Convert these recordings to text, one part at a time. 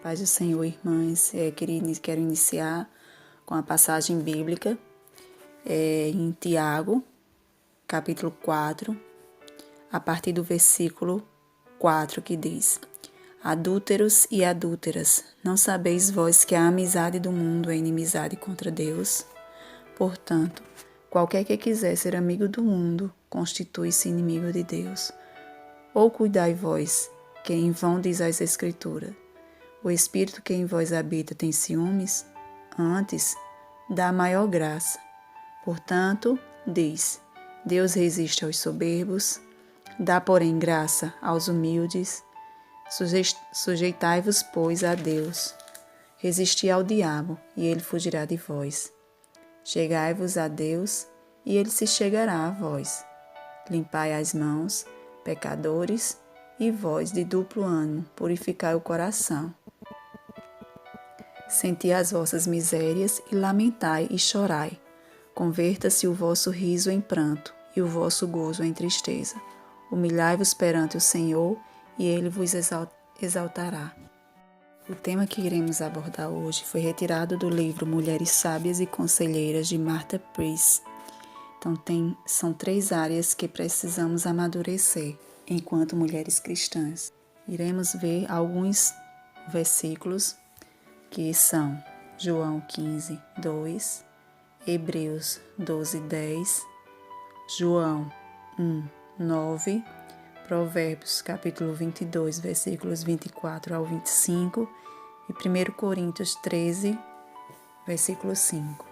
Paz do Senhor, irmãs. Quero iniciar com a passagem bíblica em Tiago, capítulo 4, a partir do versículo 4, que diz: Adúlteros e adúlteras, não sabeis vós que a amizade do mundo é inimizade contra Deus? Portanto, qualquer que quiser ser amigo do mundo, constitui-se inimigo de Deus. Ou cuidai vós, que em vão diz as Escrituras: o Espírito que em vós habita tem ciúmes? Antes, dá maior graça. Portanto, diz: Deus resiste aos soberbos, dá, porém, graça aos humildes. Sujeitai-vos, pois, a Deus. Resisti ao diabo, e ele fugirá de vós. Chegai-vos a Deus, e ele se chegará a vós. Limpai as mãos, pecadores, e vós, de duplo ânimo, purificai o coração. Senti as vossas misérias e lamentai e chorai. Converta-se o vosso riso em pranto e o vosso gozo em tristeza. Humilhai-vos perante o Senhor e Ele vos exaltará. O tema que iremos abordar hoje foi retirado do livro Mulheres Sábias e Conselheiras, de Martha Priest. Então, são 3 áreas que precisamos amadurecer enquanto mulheres cristãs. Iremos ver alguns versículos que são João 15, 2, Hebreus 12, 10, João 1, 9, Provérbios capítulo 22, versículos 24 ao 25 e 1 Coríntios 13, versículo 5.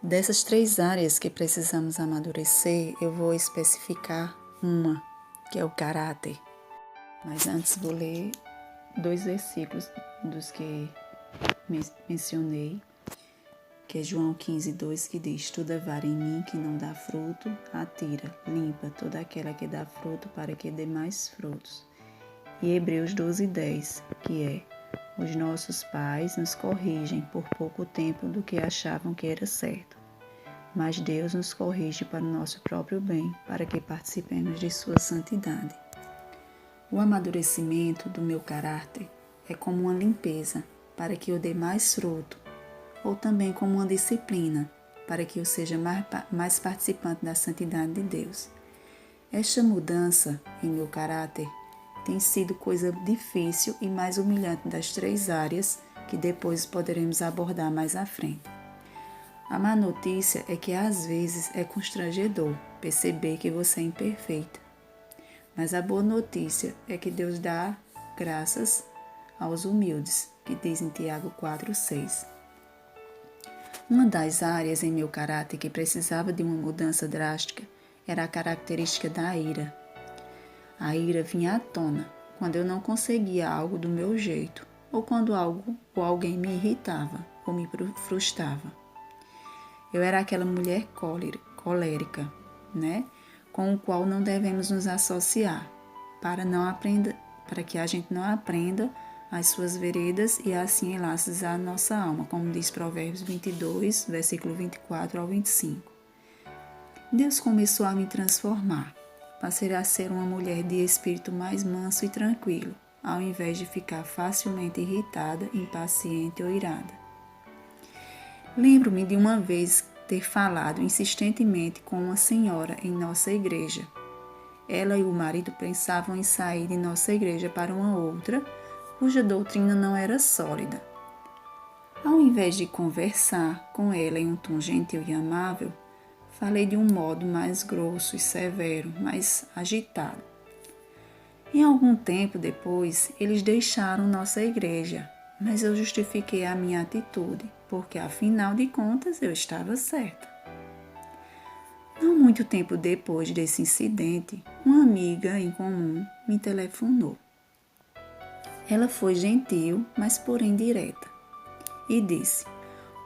Dessas 3 áreas que precisamos amadurecer, eu vou especificar uma, que é o caráter. Mas antes vou ler 2 versículos dos que mencionei, que é João 15, 2, que diz: Toda vara em mim que não dá fruto, atira, limpa toda aquela que dá fruto, para que dê mais frutos. E Hebreus 12, 10, que é: Os nossos pais nos corrigem por pouco tempo do que achavam que era certo, mas Deus nos corrige para o nosso próprio bem, para que participemos de sua santidade. O amadurecimento do meu caráter é como uma limpeza, para que eu dê mais fruto, ou também como uma disciplina, para que eu seja mais participante da santidade de Deus. Esta mudança em meu caráter tem sido coisa difícil e mais humilhante das 3 áreas que depois poderemos abordar mais à frente. A má notícia é que às vezes é constrangedor perceber que você é imperfeita. Mas a boa notícia é que Deus dá graças aos humildes, que diz em Tiago 4, 6. Uma das áreas em meu caráter que precisava de uma mudança drástica era a característica da ira. A ira vinha à tona quando eu não conseguia algo do meu jeito, ou quando algo ou alguém me irritava ou me frustrava. Eu era aquela mulher colérica, com o qual não devemos nos associar, para que a gente não aprenda as suas veredas e assim enlaces a nossa alma, como diz Provérbios 22, versículo 24 ao 25. Deus começou a me transformar. Passei a ser uma mulher de espírito mais manso e tranquilo, ao invés de ficar facilmente irritada, impaciente ou irada. Lembro-me de uma vez ter falado insistentemente com uma senhora em nossa igreja. Ela e o marido pensavam em sair de nossa igreja para uma outra, cuja doutrina não era sólida. Ao invés de conversar com ela em um tom gentil e amável, falei de um modo mais grosso e severo, mais agitado. Em algum tempo depois, eles deixaram nossa igreja, mas eu justifiquei a minha atitude, porque afinal de contas eu estava certa. Não muito tempo depois desse incidente, uma amiga em comum me telefonou. Ela foi gentil, mas porém direta, e disse: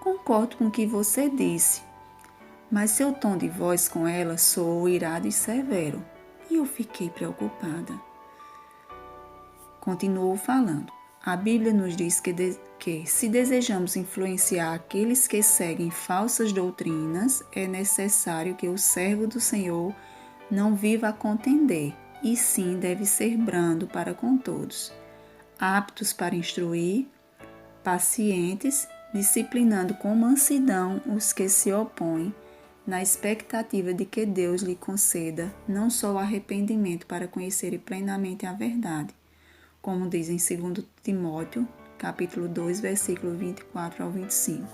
Concordo com o que você disse, mas seu tom de voz com ela soou irado e severo, e eu fiquei preocupada. Continuou falando: A Bíblia nos diz que se desejamos influenciar aqueles que seguem falsas doutrinas, é necessário que o servo do Senhor não viva a contender, e sim deve ser brando para com todos, aptos para instruir, pacientes, disciplinando com mansidão os que se opõem, na expectativa de que Deus lhe conceda não só o arrependimento para conhecerem plenamente a verdade, como diz em 2 Timóteo, capítulo 2, versículo 24 ao 25.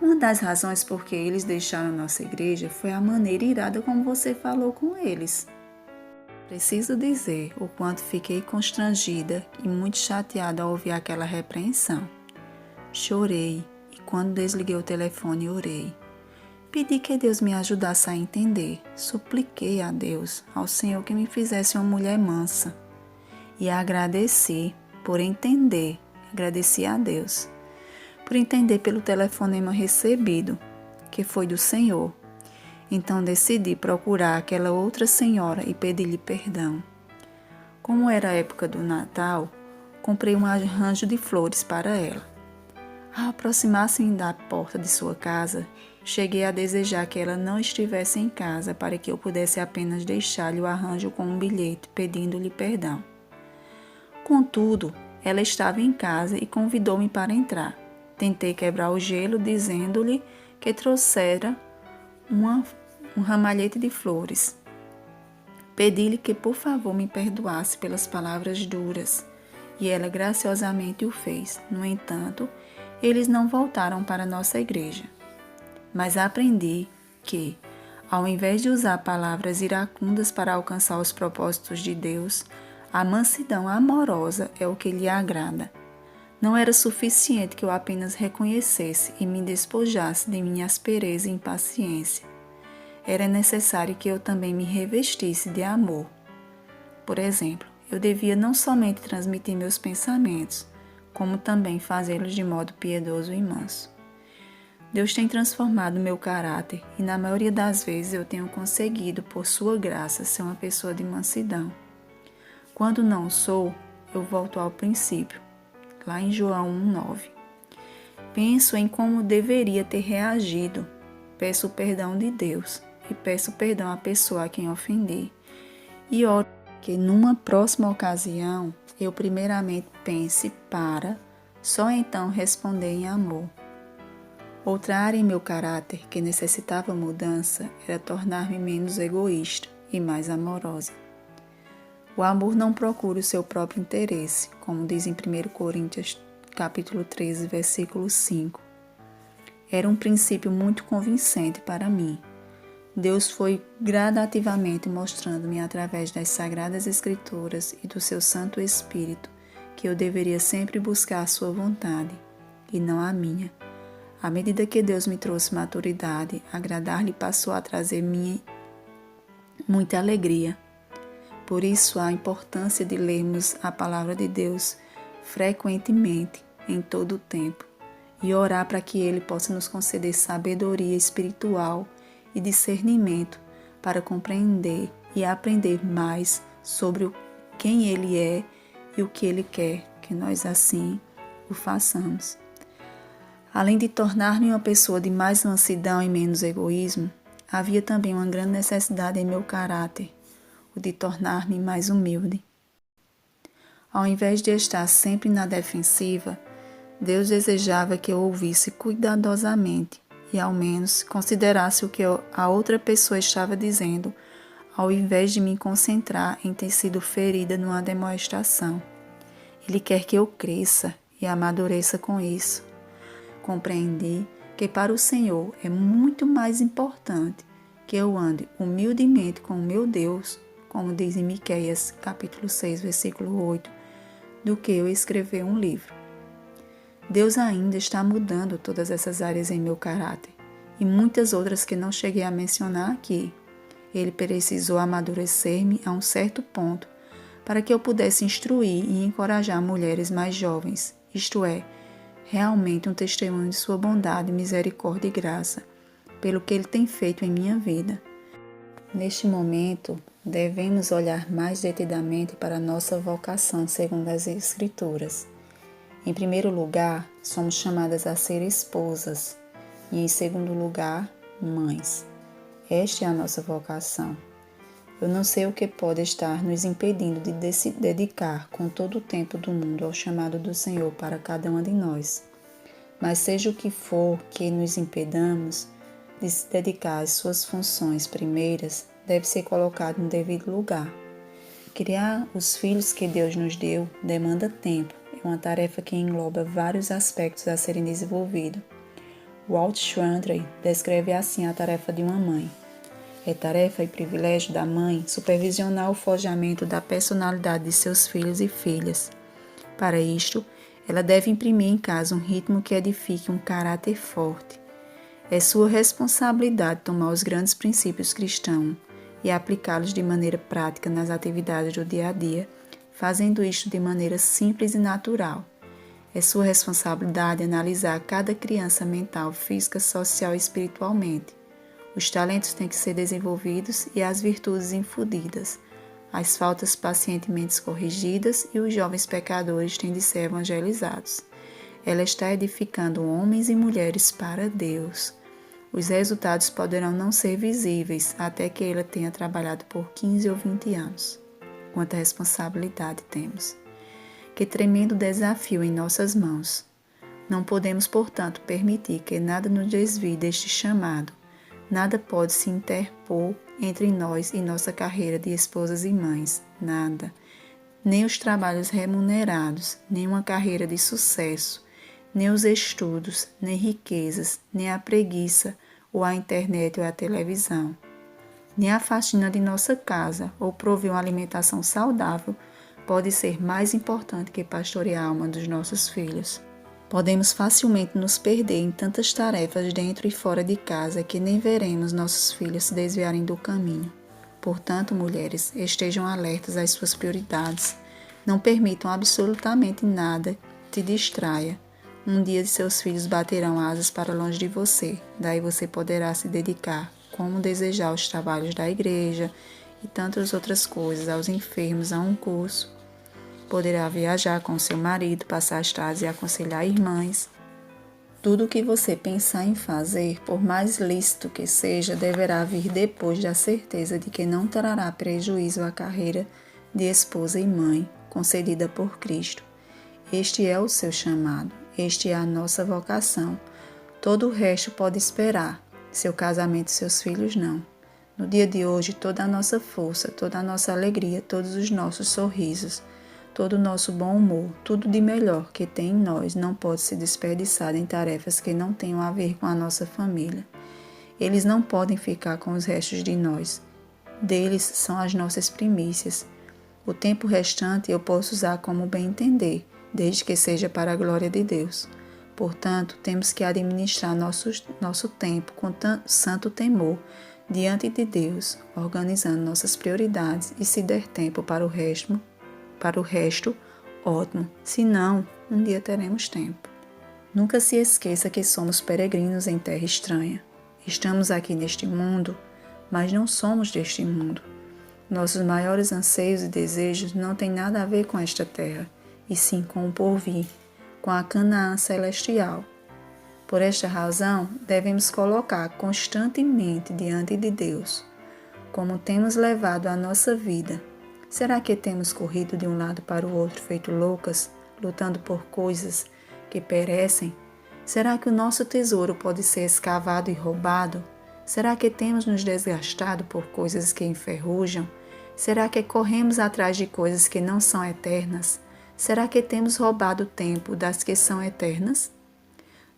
Uma das razões por que eles deixaram nossa igreja foi a maneira irada como você falou com eles. Preciso dizer o quanto fiquei constrangida e muito chateada ao ouvir aquela repreensão. Chorei e quando desliguei o telefone orei. Pedi que Deus me ajudasse a entender. Supliquei a Deus, ao Senhor, que me fizesse uma mulher mansa. E agradeci por entender, agradeci a Deus, por entender pelo telefonema recebido, que foi do Senhor. Então decidi procurar aquela outra senhora e pedir-lhe perdão. Como era a época do Natal, comprei um arranjo de flores para ela. Ao aproximar-se da porta de sua casa, cheguei a desejar que ela não estivesse em casa para que eu pudesse apenas deixar-lhe o arranjo com um bilhete pedindo-lhe perdão. Contudo, ela estava em casa e convidou-me para entrar. Tentei quebrar o gelo dizendo-lhe que trouxera um ramalhete de flores. Pedi-lhe que por favor me perdoasse pelas palavras duras e ela graciosamente o fez. No entanto, eles não voltaram para nossa igreja. Mas aprendi que, ao invés de usar palavras iracundas para alcançar os propósitos de Deus, a mansidão amorosa é o que lhe agrada. Não era suficiente que eu apenas reconhecesse e me despojasse de minha aspereza e impaciência. Era necessário que eu também me revestisse de amor. Por exemplo, eu devia não somente transmitir meus pensamentos, como também fazê-los de modo piedoso e manso. Deus tem transformado meu caráter e na maioria das vezes eu tenho conseguido, por sua graça, ser uma pessoa de mansidão. Quando não sou, eu volto ao princípio, lá em João 1,9. Penso em como deveria ter reagido, peço o perdão de Deus e peço perdão à pessoa a quem ofendi. E oro que numa próxima ocasião eu primeiramente pense para, só então responder em amor. Outra área em meu caráter que necessitava mudança era tornar-me menos egoísta e mais amorosa. O amor não procura o seu próprio interesse, como diz em 1 Coríntios capítulo 13, versículo 5. Era um princípio muito convincente para mim. Deus foi gradativamente mostrando-me através das Sagradas Escrituras e do seu Santo Espírito que eu deveria sempre buscar a sua vontade, e não a minha. À medida que Deus me trouxe maturidade, agradar-lhe passou a trazer muita alegria. Por isso, a importância de lermos a Palavra de Deus frequentemente, em todo o tempo, e orar para que Ele possa nos conceder sabedoria espiritual e discernimento para compreender e aprender mais sobre quem Ele é e o que Ele quer que nós assim o façamos. Além de tornar-me uma pessoa de mais mansidão e menos egoísmo, havia também uma grande necessidade em meu caráter, o de tornar-me mais humilde. Ao invés de estar sempre na defensiva, Deus desejava que eu ouvisse cuidadosamente e ao menos considerasse o que a outra pessoa estava dizendo, ao invés de me concentrar em ter sido ferida numa demonstração. Ele quer que eu cresça e amadureça com isso. Compreendi que para o Senhor é muito mais importante que eu ande humildemente com o meu Deus, como diz em Miqueias, capítulo 6, versículo 8, do que eu escrever um livro. Deus ainda está mudando todas essas áreas em meu caráter e muitas outras que não cheguei a mencionar aqui. Ele precisou amadurecer-me a um certo ponto para que eu pudesse instruir e encorajar mulheres mais jovens, isto é, realmente um testemunho de sua bondade, misericórdia e graça, pelo que Ele tem feito em minha vida. Neste momento, devemos olhar mais detidamente para a nossa vocação segundo as Escrituras. Em primeiro lugar, somos chamadas a ser esposas e, em segundo lugar, mães. Esta é a nossa vocação. Eu não sei o que pode estar nos impedindo de se dedicar com todo o tempo do mundo ao chamado do Senhor para cada uma de nós. Mas seja o que for que nos impedamos de se dedicar às suas funções primeiras, deve ser colocado no devido lugar. Criar os filhos que Deus nos deu demanda tempo. É uma tarefa que engloba vários aspectos a serem desenvolvidos. Walt Schwantry descreve assim a tarefa de uma mãe. É tarefa e privilégio da mãe supervisionar o forjamento da personalidade de seus filhos e filhas. Para isto, ela deve imprimir em casa um ritmo que edifique um caráter forte. É sua responsabilidade tomar os grandes princípios cristãos e aplicá-los de maneira prática nas atividades do dia a dia, fazendo isto de maneira simples e natural. É sua responsabilidade analisar cada criança mental, física, social e espiritualmente. Os talentos têm que ser desenvolvidos e as virtudes infundidas, as faltas pacientemente corrigidas e os jovens pecadores têm de ser evangelizados. Ela está edificando homens e mulheres para Deus. Os resultados poderão não ser visíveis até que ela tenha trabalhado por 15 ou 20 anos. Quanta responsabilidade temos! Que tremendo desafio em nossas mãos! Não podemos, portanto, permitir que nada nos desvie deste chamado. Nada pode se interpor entre nós e nossa carreira de esposas e mães. Nada. Nem os trabalhos remunerados, nem uma carreira de sucesso, nem os estudos, nem riquezas, nem a preguiça, ou a internet ou a televisão. Nem a faxina de nossa casa, ou prover uma alimentação saudável, pode ser mais importante que pastorear a alma dos nossos filhos. Podemos facilmente nos perder em tantas tarefas dentro e fora de casa que nem veremos nossos filhos se desviarem do caminho. Portanto, mulheres, estejam alertas às suas prioridades. Não permitam absolutamente nada te distraia. Um dia seus filhos baterão asas para longe de você. Daí você poderá se dedicar, como desejar, aos trabalhos da igreja e tantas outras coisas, aos enfermos, a um curso. Poderá viajar com seu marido, passar as tardes e aconselhar irmãs. Tudo o que você pensar em fazer, por mais lícito que seja, deverá vir depois da certeza de que não trará prejuízo à carreira de esposa e mãe concedida por Cristo. Este é o seu chamado, este é a nossa vocação. Todo o resto pode esperar, seu casamento e seus filhos não. No dia de hoje, toda a nossa força, toda a nossa alegria, todos os nossos sorrisos, todo o nosso bom humor, tudo de melhor que tem em nós não pode ser desperdiçado em tarefas que não tenham a ver com a nossa família. Eles não podem ficar com os restos de nós. Deles são as nossas primícias. O tempo restante eu posso usar como bem entender, desde que seja para a glória de Deus. Portanto, temos que administrar nosso tempo com santo temor diante de Deus, organizando nossas prioridades e se der tempo para o resto, ótimo. Se não, um dia teremos tempo. Nunca se esqueça que somos peregrinos em terra estranha. Estamos aqui neste mundo, mas não somos deste mundo. Nossos maiores anseios e desejos não têm nada a ver com esta terra, e sim com o porvir, com a Canaã celestial. Por esta razão, devemos colocar constantemente diante de Deus como temos levado a nossa vida. Será que temos corrido de um lado para o outro feito loucas, lutando por coisas que perecem? Será que o nosso tesouro pode ser escavado e roubado? Será que temos nos desgastado por coisas que enferrujam? Será que corremos atrás de coisas que não são eternas? Será que temos roubado o tempo das que são eternas?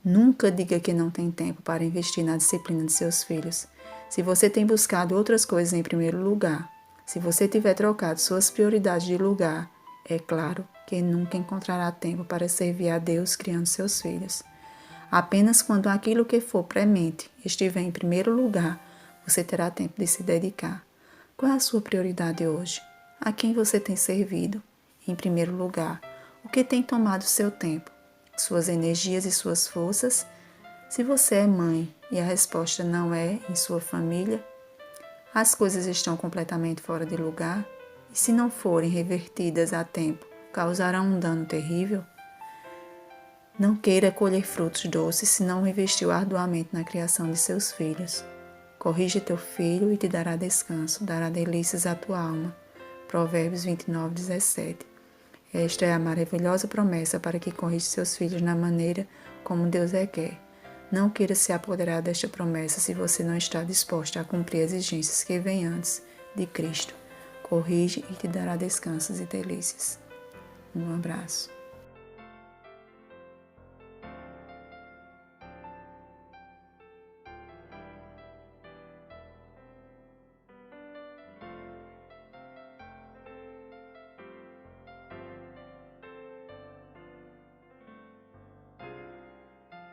Nunca diga que não tem tempo para investir na disciplina de seus filhos. Se você tem buscado outras coisas em primeiro lugar, se você tiver trocado suas prioridades de lugar, é claro que nunca encontrará tempo para servir a Deus criando seus filhos. Apenas quando aquilo que for premente estiver em primeiro lugar, você terá tempo de se dedicar. Qual é a sua prioridade hoje? A quem você tem servido? Em primeiro lugar, o que tem tomado seu tempo? Suas energias e suas forças? Se você é mãe e a resposta não é em sua família, as coisas estão completamente fora de lugar e, se não forem revertidas a tempo, causarão um dano terrível? Não queira colher frutos doces se não investiu arduamente na criação de seus filhos. Corrige teu filho e te dará descanso, dará delícias à tua alma. Provérbios 29, 17. Esta é a maravilhosa promessa para que corrija seus filhos na maneira como Deus requer. Não queira se apoderar desta promessa se você não está disposto a cumprir as exigências que vêm antes de Cristo. Corrige e te dará descansos e delícias. Um abraço.